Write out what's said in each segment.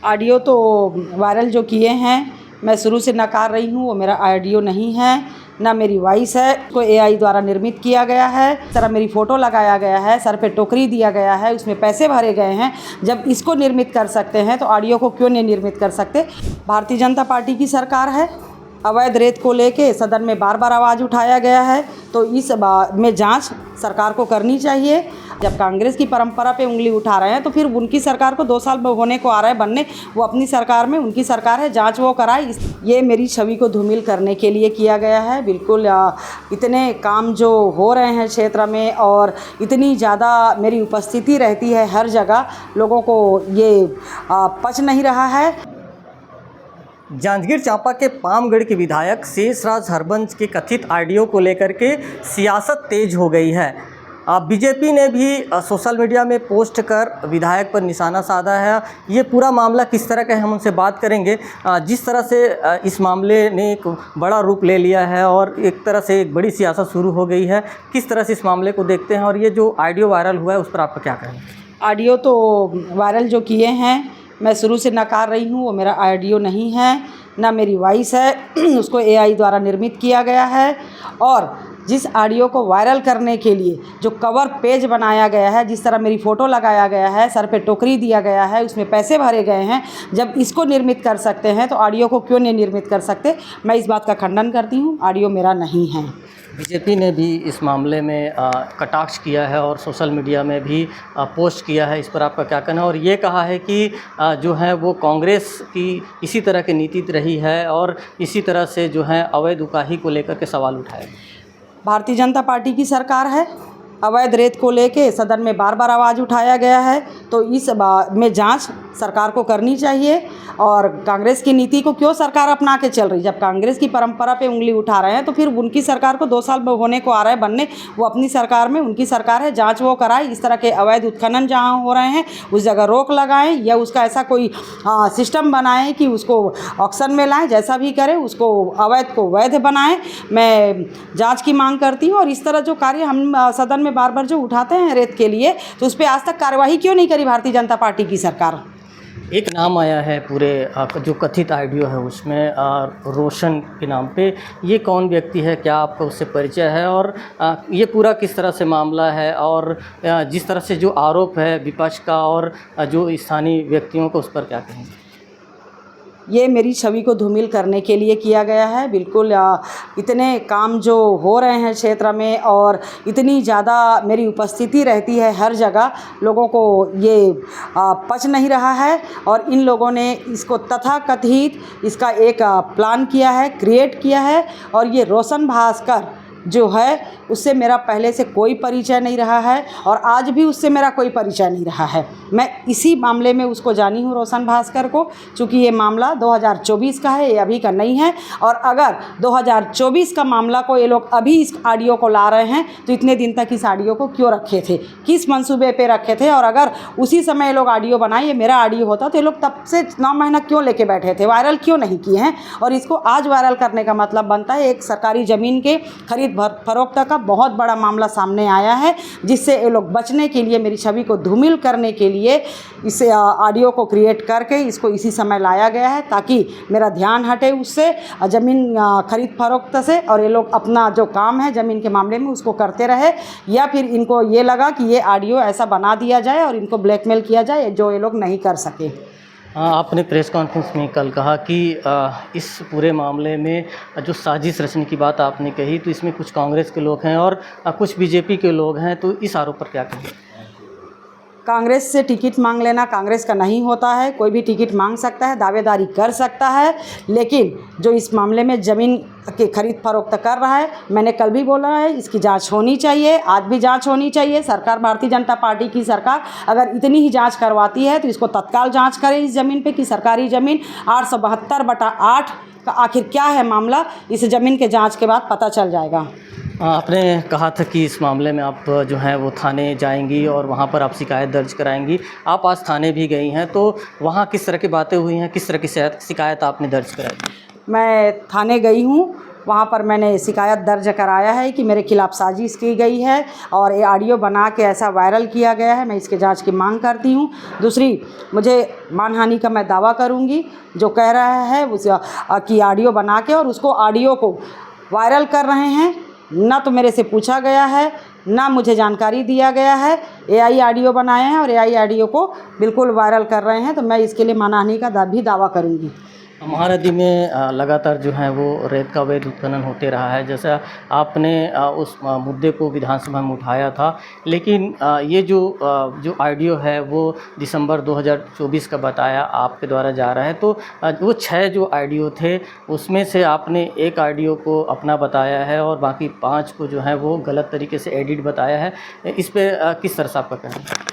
Audio तो viral जो किए हैं मैं शुरू से नकार रही हूँ। वो मेरा ऑडियो नहीं है, ना मेरी वॉइस है। को एआई द्वारा निर्मित किया गया है। इस तरह मेरी फ़ोटो लगाया गया है, सर पे टोकरी दिया गया है, उसमें पैसे भरे गए हैं। जब इसको निर्मित कर सकते हैं तो ऑडियो को क्यों नहीं निर्मित कर सकते। भारतीय जनता पार्टी की सरकार है। अवैध रेत को लेके सदन में बार बार आवाज़ उठाया गया है, तो इस में जांच सरकार को करनी चाहिए। जब कांग्रेस की परंपरा पे उंगली उठा रहे हैं तो फिर उनकी सरकार को 2 साल होने को आ रहा है बनने, वो अपनी सरकार में उनकी सरकार है, जांच वो कराए। ये मेरी छवि को धूमिल करने के लिए किया गया है। बिल्कुल इतने काम जो हो रहे हैं क्षेत्र में और इतनी ज़्यादा मेरी उपस्थिति रहती है हर जगह, लोगों को ये पच नहीं रहा है। जांजगीर चांपा के पामगढ़ के विधायक शेषराज हरबंस के कथित ऑडियो को लेकर के सियासत तेज हो गई है। बीजेपी ने भी सोशल मीडिया में पोस्ट कर विधायक पर निशाना साधा है। ये पूरा मामला किस तरह का है, हम उनसे बात करेंगे। जिस तरह से इस मामले ने एक बड़ा रूप ले लिया है और एक तरह से एक बड़ी सियासत शुरू हो गई है, किस तरह से इस मामले को देखते हैं और ये जो ऑडियो वायरल हुआ है उस पर आपका क्या कहना है? ऑडियो तो वायरल जो किए हैं मैं शुरू से नकार रही हूँ। वो मेरा ऑडियो नहीं है, ना मेरी वॉइस है। उसको एआई द्वारा निर्मित किया गया है। और जिस ऑडियो को वायरल करने के लिए जो कवर पेज बनाया गया है, जिस तरह मेरी फ़ोटो लगाया गया है, सर पे टोकरी दिया गया है, उसमें पैसे भरे गए हैं, जब इसको निर्मित कर सकते हैं तो ऑडियो को क्यों नहीं निर्मित कर सकते। मैं इस बात का खंडन करती हूँ। ऑडियो मेरा नहीं है। बीजेपी ने भी इस मामले में कटाक्ष किया है और सोशल मीडिया में भी पोस्ट किया है। इस पर आपका क्या कहना है? और ये कहा है कि जो है वो कांग्रेस की इसी तरह की नीति रही है और इसी तरह से जो है अवैध उकाही को लेकर के सवाल उठाए। भारतीय जनता पार्टी की सरकार है। अवैध रेत को लेके सदन में बार बार आवाज़ उठाया गया है, तो इस में जांच सरकार को करनी चाहिए। और कांग्रेस की नीति को क्यों सरकार अपना के चल रही। जब कांग्रेस की परंपरा पे उंगली उठा रहे हैं तो फिर उनकी सरकार को 2 साल होने को आ रहा है बनने, वो अपनी सरकार में उनकी सरकार है, जांच वो कराए। इस तरह के अवैध उत्खनन जहां हो रहे हैं उस जगह रोक लगाएं या उसका ऐसा कोई सिस्टम बनाएं कि उसको ऑक्शन में लाएं, जैसा भी करें उसको अवैध को वैध बनाएं। मैं जाँच की मांग करती हूँ। और इस तरह जो कार्य हम सदन में बार बार जो उठाते हैं रेत के लिए, तो उस पर आज तक कार्रवाई क्यों नहीं करी भारतीय जनता पार्टी की सरकार। एक नाम आया है पूरे जो कथित ऑडियो है उसमें रोशन के नाम पे। ये कौन व्यक्ति है, क्या आपका उससे परिचय है और ये पूरा किस तरह से मामला है और जिस तरह से जो आरोप है विपक्ष का और जो स्थानीय व्यक्तियों को, उस पर क्या कहेंगे? ये मेरी छवि को धूमिल करने के लिए किया गया है। बिल्कुल इतने काम जो हो रहे हैं क्षेत्र में और इतनी ज़्यादा मेरी उपस्थिति रहती है हर जगह, लोगों को ये पच नहीं रहा है। और इन लोगों ने इसको तथाकथित इसका एक प्लान किया है, क्रिएट किया है। और ये रोशन भास्कर जो है उससे मेरा पहले से कोई परिचय नहीं रहा है और आज भी उससे मेरा कोई परिचय नहीं रहा है। मैं इसी मामले में उसको जानी हूँ, रोशन भास्कर को, चूँकि ये मामला 2024 का है, ये अभी का नहीं है। और अगर 2024 का मामला को ये लोग अभी इस ऑडियो को ला रहे हैं तो इतने दिन तक इस ऑडियो को क्यों रखे थे, किस मंसूबे पे रखे थे। और अगर उसी समय ये लोग ऑडियो बनाए, ये मेरा ऑडियो होता तो ये लोग तब से 9 महीना क्यों लेके बैठे थे, वायरल क्यों नहीं किए हैं। और इसको आज वायरल करने का मतलब बनता है एक सरकारी ज़मीन के खरीद फरोख्त का बहुत बड़ा मामला सामने आया है, जिससे ये लोग बचने के लिए, मेरी छवि को धूमिल करने के लिए इस ऑडियो को क्रिएट करके इसको इसी समय लाया गया है, ताकि मेरा ध्यान हटे उससे, ज़मीन खरीद फरोख्त से, और ये लोग अपना जो काम है ज़मीन के मामले में उसको करते रहे। या फिर इनको ये लगा कि ये ऑडियो ऐसा बना दिया जाए और इनको ब्लैकमेल किया जाए जो ये लोग नहीं कर सके। आपने प्रेस कॉन्फ्रेंस में कल कहा कि इस पूरे मामले में जो साजिश रचने की बात आपने कही, तो इसमें कुछ कांग्रेस के लोग हैं और कुछ बीजेपी के लोग हैं, तो इस आरोप पर क्या कहें? कांग्रेस से टिकट मांग लेना कांग्रेस का नहीं होता है। कोई भी टिकट मांग सकता है, दावेदारी कर सकता है, लेकिन जो इस मामले में ज़मीन के खरीद फरोख्त कर रहा है, मैंने कल भी बोला है, इसकी जांच होनी चाहिए, आज भी जांच होनी चाहिए। सरकार, भारतीय जनता पार्टी की सरकार अगर इतनी ही जांच करवाती है तो इसको तत्काल जांच करे इस ज़मीन पे कि सरकारी ज़मीन 872/8 का आखिर क्या है मामला। इस ज़मीन के जाँच के बाद पता चल जाएगा। आपने कहा था कि इस मामले में आप जो हैं वो थाने जाएंगी और वहाँ पर आप शिकायत दर्ज कराएंगी। आप आज थाने भी गई हैं, तो वहाँ किस तरह की बातें हुई हैं, किस तरह की शिकायत आपने दर्ज कराई? मैं थाने गई हूँ वहाँ पर मैंने शिकायत दर्ज कराया है कि मेरे खिलाफ़ साजिश की गई है और ये ऑडियो बना के ऐसा वायरल किया गया है। मैं इसके जांच की मांग करती हूँ। दूसरी, मुझे मानहानि का मैं दावा करूँगी। जो कह रहा है उस कि ऑडियो बना के और उसको ऑडियो को वायरल कर रहे हैं, ना तो मेरे से पूछा गया है, ना मुझे जानकारी दिया गया है। एआई ऑडियो बनाए हैं और एआई ऑडियो को बिल्कुल वायरल कर रहे हैं, तो मैं इसके लिए मानहानि का भी दावा करूँगी। महानदी में लगातार जो है वो रेत का अवैध उत्खनन होते रहा है। जैसा आपने उस मुद्दे को विधानसभा में उठाया था, लेकिन ये जो ऑडियो है वो दिसंबर 2024 का बताया आपके द्वारा जा रहा है। तो वो 6 जो ऑडियो थे उसमें से आपने एक ऑडियो को अपना बताया है और बाकी 5 को जो है वो गलत तरीके से एडिट बताया है। इस पे किस तरह से आपका कहना है?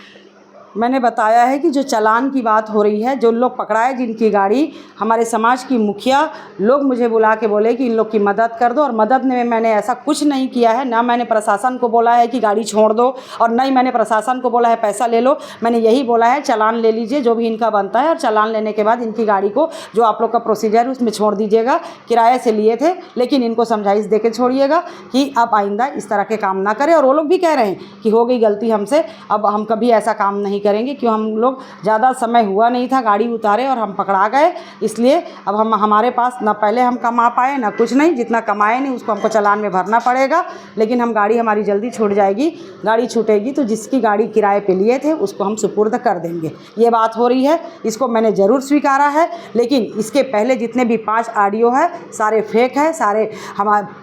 मैंने बताया है कि जो चालान की बात हो रही है, जो लोग पकड़ाए जिनकी गाड़ी, हमारे समाज की मुखिया लोग मुझे बुला के बोले कि इन लोग की मदद कर दो, और मदद में मैंने ऐसा कुछ नहीं किया है। ना मैंने प्रशासन को बोला है कि गाड़ी छोड़ दो, और ना ही मैंने प्रशासन को बोला है पैसा ले लो। मैंने यही बोला है चालान ले लीजिए जो भी इनका बनता है, और चालान लेने के बाद इनकी गाड़ी को जो आप लोग का प्रोसीजर है उसमें छोड़ दीजिएगा। किराए से लिए थे, लेकिन इनको समझाइश दे के छोड़िएगा कि अब आइंदा इस तरह के काम ना करें। और वो लोग भी कह रहे हैं कि हो गई गलती हमसे, अब हम कभी ऐसा काम नहीं करेंगे। क्यों, हम लोग ज़्यादा समय हुआ नहीं था, गाड़ी उतारे और हम पकड़ा गए, इसलिए अब हमारे पास ना पहले हम कमा पाए ना कुछ नहीं, जितना कमाए नहीं उसको हमको चालान में भरना पड़ेगा। लेकिन हम गाड़ी हमारी जल्दी छूट जाएगी। गाड़ी छूटेगी तो जिसकी गाड़ी किराए पे लिए थे उसको हम सुपुर्द कर देंगे। ये बात हो रही है, इसको मैंने ज़रूर स्वीकारा है। लेकिन इसके पहले जितने भी 5 ऑडियो है सारे फेक है, सारे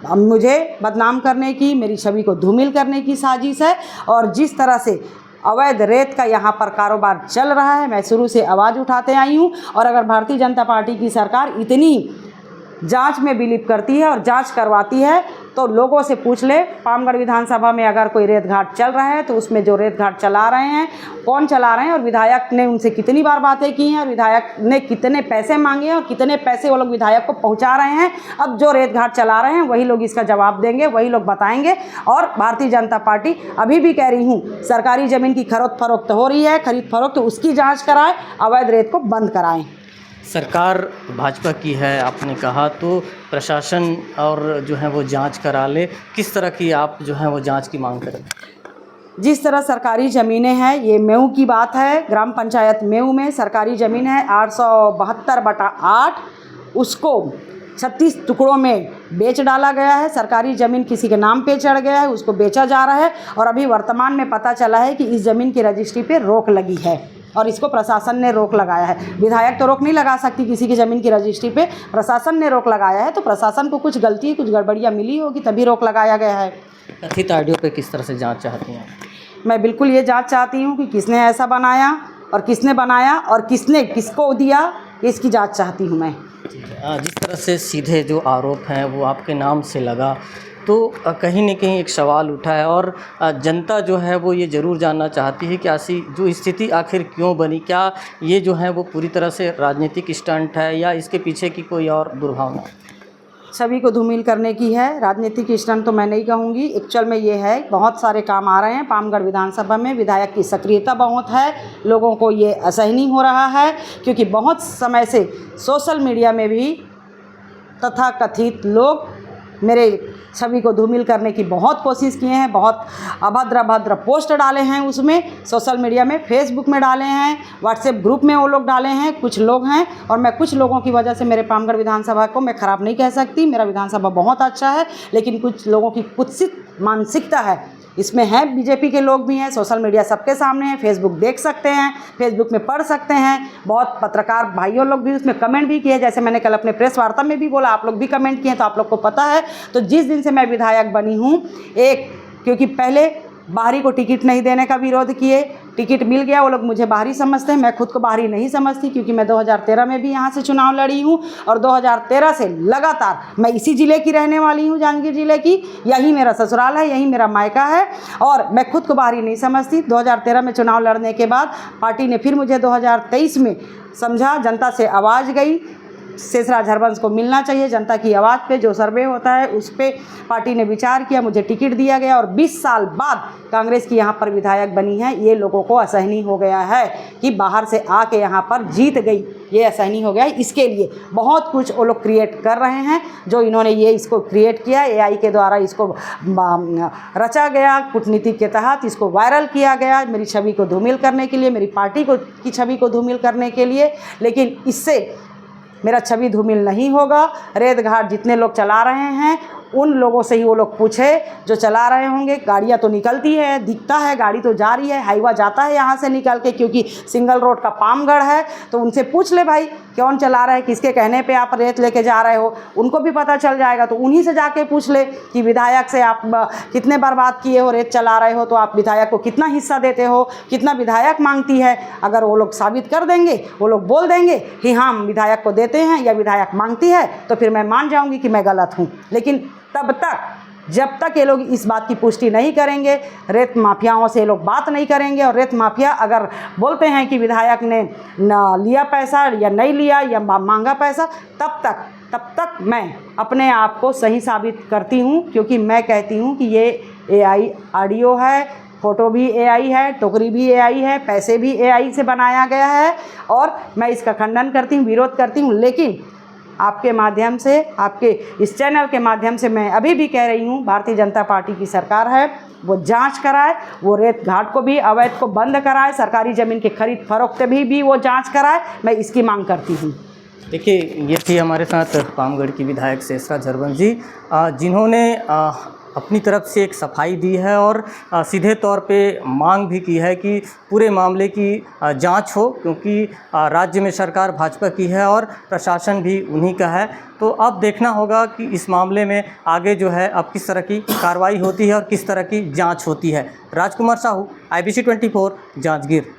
मुझे बदनाम करने की, मेरी छवि को धूमिल करने की साजिश है। और जिस तरह से अवैध रेत का यहाँ पर कारोबार चल रहा है, मैं शुरू से आवाज़ उठाते आई हूँ। और अगर भारतीय जनता पार्टी की सरकार इतनी जांच में बिलीव करती है और जांच करवाती है तो लोगों से पूछ ले, पामगढ़ विधानसभा में अगर कोई रेत घाट चल रहा है तो उसमें जो रेत घाट चला रहे हैं कौन चला रहे हैं, और विधायक ने उनसे कितनी बार बातें की हैं, और विधायक ने कितने पैसे मांगे हैं, और कितने पैसे वो लोग विधायक को पहुंचा रहे हैं। अब जो रेत घाट चला रहे हैं वही लोग इसका जवाब देंगे, वही लोग बताएंगे। और भारतीय जनता पार्टी अभी भी कह रही हूँ, सरकारी ज़मीन की खरीद फरोख्त हो रही है, खरीद फरोख्त उसकी जाँच कराएँ, अवैध रेत को बंद कराएँ। सरकार भाजपा की है आपने कहा, तो प्रशासन और जो है वो जांच करा ले। किस तरह की आप जो है वो जांच की मांग करें? जिस तरह सरकारी ज़मीनें हैं, ये मेऊ की बात है, ग्राम पंचायत मेऊ में सरकारी ज़मीन है 872/8, उसको 36 टुकड़ों में बेच डाला गया है। सरकारी ज़मीन किसी के नाम पे चढ़ गया है, उसको बेचा जा रहा है। और अभी वर्तमान में पता चला है कि इस ज़मीन की रजिस्ट्री पे रोक लगी है और इसको प्रशासन ने रोक लगाया है। विधायक तो रोक नहीं लगा सकती किसी की ज़मीन की रजिस्ट्री पे, प्रशासन ने रोक लगाया है। तो प्रशासन को कुछ गलती, कुछ गड़बड़ियाँ मिली होगी तभी रोक लगाया गया है। कथित ऑडियो पे किस तरह से जांच चाहती हैं? मैं बिल्कुल ये जांच चाहती हूँ कि किसने ऐसा बनाया और किसने बनाया और किसने किसको दिया, इसकी जांच चाहती हूँ मैं। जिस तरह से सीधे जो आरोप हैं वो आपके नाम से लगा, तो कहीं न कहीं एक सवाल उठा है और जनता जो है वो ये ज़रूर जानना चाहती है कि ऐसी जो स्थिति आखिर क्यों बनी। क्या ये जो है वो पूरी तरह से राजनीतिक स्टंट है या इसके पीछे की कोई और दुर्भावना? छवि को धूमिल करने की है। राजनीतिक स्टंट तो मैं नहीं कहूँगी। एक्चुअल में ये है, बहुत सारे काम आ रहे हैं पामगढ़ विधानसभा में, विधायक की सक्रियता बहुत है, लोगों को ये असहनीय हो रहा है क्योंकि बहुत समय से सोशल मीडिया में भी तथाकथित लोग मेरे छवि को धूमिल करने की बहुत कोशिश किए हैं। बहुत अभद्र पोस्ट डाले हैं, उसमें सोशल मीडिया में, फेसबुक में डाले हैं, व्हाट्सएप ग्रुप में वो लोग डाले हैं, कुछ लोग हैं। और मैं कुछ लोगों की वजह से मेरे पामगढ़ विधानसभा को मैं ख़राब नहीं कह सकती, मेरा विधानसभा बहुत अच्छा है, लेकिन कुछ लोगों की कुत्सित मानसिकता है इसमें है। बीजेपी के लोग भी हैं, सोशल मीडिया सबके सामने है, फेसबुक देख सकते हैं, फेसबुक में पढ़ सकते हैं। बहुत पत्रकार भाइयों लोग भी उसमें कमेंट भी किए, जैसे मैंने कल अपने प्रेस वार्ता में भी बोला, आप लोग भी कमेंट किए तो आप लोग को पता है। तो जिस दिन से मैं विधायक बनी हूँ, क्योंकि पहले बाहरी को टिकट नहीं देने का विरोध किए, टिकट मिल गया, वो लोग मुझे बाहरी समझते हैं, मैं खुद को बाहरी नहीं समझती क्योंकि मैं 2013 में भी यहाँ से चुनाव लड़ी हूँ और 2013 से लगातार मैं इसी ज़िले की रहने वाली हूँ, जांजगीर ज़िले की। यही मेरा ससुराल है, यही मेरा मायका है और मैं खुद को बाहरी नहीं समझती। 2013 में चुनाव लड़ने के बाद पार्टी ने फिर मुझे 2023 में समझा, जनता से आवाज़ गई, शेषराज हरबंश को मिलना चाहिए। जनता की आवाज़ पे जो सर्वे होता है उस पे पार्टी ने विचार किया, मुझे टिकट दिया गया और 20 साल बाद कांग्रेस की यहाँ पर विधायक बनी है। ये लोगों को असहनीय हो गया है कि बाहर से आके यहाँ पर जीत गई, ये असहनीय हो गया है। इसके लिए बहुत कुछ वो लोग क्रिएट कर रहे हैं, जो इन्होंने ये इसको क्रिएट किया, AI के द्वारा इसको रचा गया, कूटनीति के तहत इसको वायरल किया गया, मेरी छवि को धूमिल करने के लिए, मेरी पार्टी को की छवि को धूमिल करने के लिए। लेकिन इससे मेरा छवि धूमिल नहीं होगा। रेत घाट जितने लोग चला रहे हैं उन लोगों से ही वो लोग पूछे जो चला रहे होंगे। गाड़ियाँ तो निकलती है, दिखता है, गाड़ी तो जा रही है, हाईवा जाता है यहाँ से निकल के, क्योंकि सिंगल रोड का पामगढ़ है। तो उनसे पूछ ले भाई कौन चला रहा है, किसके कहने पे आप रेत लेके जा रहे हो, उनको भी पता चल जाएगा। तो उन्हीं से जाके पूछ ले कि विधायक से आप कितने बर्बाद किए हो, रेत चला रहे हो तो आप विधायक को कितना हिस्सा देते हो, कितना विधायक मांगती है। अगर वो लोग साबित कर देंगे, वो लोग बोल देंगे कि हाँ हम विधायक को देते हैं या विधायक मांगती है, तो फिर मैं मान जाऊँगी कि मैं गलत हूँ। लेकिन तब तक, जब तक ये लोग इस बात की पुष्टि नहीं करेंगे, रेत माफियाओं से ये लोग बात नहीं करेंगे, और रेत माफिया अगर बोलते हैं कि विधायक ने न लिया पैसा या नहीं लिया या मांगा पैसा, तब तक मैं अपने आप को सही साबित करती हूँ। क्योंकि मैं कहती हूँ कि ये AI ऑडियो है, फ़ोटो भी AI है, टोकरी भी AI है, पैसे भी AI से बनाया गया है, और मैं इसका खंडन करती हूँ, विरोध करती हूँ। लेकिन आपके माध्यम से, आपके इस चैनल के माध्यम से मैं अभी भी कह रही हूँ, भारतीय जनता पार्टी की सरकार है, वो जांच कराए, वो रेत घाट को भी, अवैध को बंद कराए, सरकारी ज़मीन के खरीद फरोख्त भी वो जांच कराए। मैं इसकी मांग करती हूँ। देखिए, ये थी हमारे साथ पामगढ़ की विधायक शेषराज हरबंश जी, जिन्होंने अपनी तरफ से एक सफाई दी है और सीधे तौर पे मांग भी की है कि पूरे मामले की जांच हो, क्योंकि राज्य में सरकार भाजपा की है और प्रशासन भी उन्हीं का है। तो अब देखना होगा कि इस मामले में आगे जो है अब किस तरह की कार्रवाई होती है और किस तरह की जांच होती है। राजकुमार साहू, IBC 24, जांजगीर।